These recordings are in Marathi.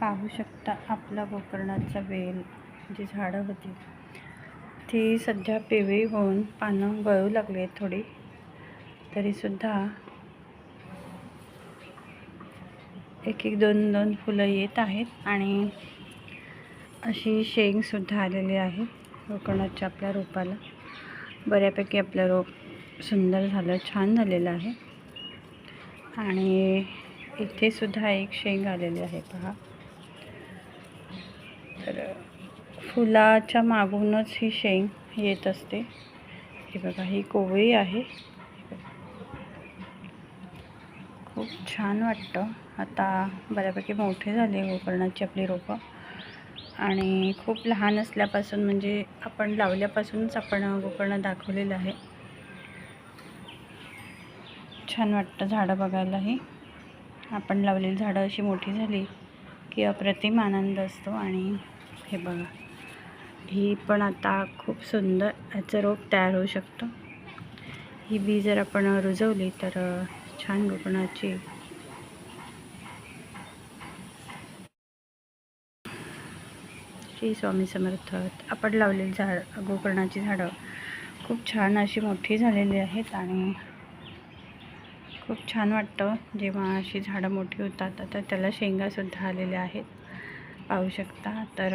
पाहू शकता आपला गोकर्णाचा वेल जी झाडं होती ती सध्या पिवळी होऊन पानं गळू लागली थोडी, तरीसुद्धा एक एक दोन दोन फुलं येत आहेत आणि अशी शेंगसुद्धा आलेली आहे गोकर्णाच्या आपल्या रोपाला. बऱ्यापैकी आपलं रोप सुंदर झालं, छान झालेलं आहे. आणि इथे सुद्धा एक शेंग आलेली आहे पहा. तर फुलाच्या मागूनच ही शेंग येत असते. हे बघा, ही कोवळी आहे. खूप छान वाटतं. आता बऱ्यापैकी मोठे झाले गोकर्णाची आपली रोपं आणि खूप लहान असल्यापासून म्हणजे आपण लावल्यापासूनच आपण गोकर्ण दाखवलेलं आहे. छान वाटतं झाडं बघायलाही. आपण लावलेली झाडं अशी मोठी झाली की अप्रतिम आनंद असतो. आणि हे बघा, ही पण आता खूप सुंदर याचं रोप तयार होऊ शकतं. ही बी जर आपण रुजवली तर छान गोकर्णाची श्री स्वामी समर्थ. आपण लावलेली गोकर्णाची झाडं खूप छान अशी मोठी झालेली आहेत आणि खूप छान वाटतं जेव्हा अशी झाडं मोठी होतात. आता त्याला शेंगासुद्धा आलेल्या आहेत, पाहू शकता. तर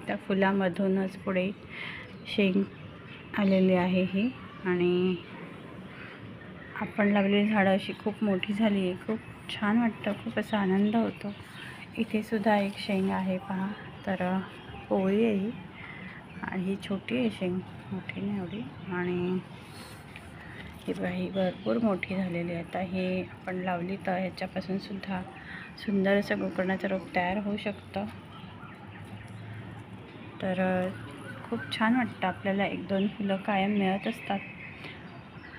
त्या फुलामधूनच पुढे शेंग आलेली आहे ही. आणि आपण लावलेली झाडं अशी खूप मोठी झाली आहे. खूप छान वाटतं, खूप असा आनंद होतो. इथे सुद्धा एक शेंग आहे पहा. तर कोवळी आहे ही आणि ही छोटी आहे शेंग, मोठी नाही एवढी. आणि ही बाई भरपूर मोठी झालेली आहे. आता हे आपण लावली तर ह्याच्यापासून सुद्धा सुंदर असं गोकर्णाचं रोप तयार होऊ शकतं. तर खूप छान वाटतं. आपल्याला एक दोन फुलं कायम मिळत असतात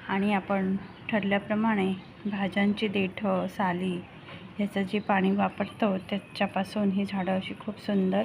आणि आपण ठरल्याप्रमाणे भाज्यांची देठं, साली ह्याचं जे पाणी वापरतो त्याच्यापासून ही झाडं अशी खूप सुंदर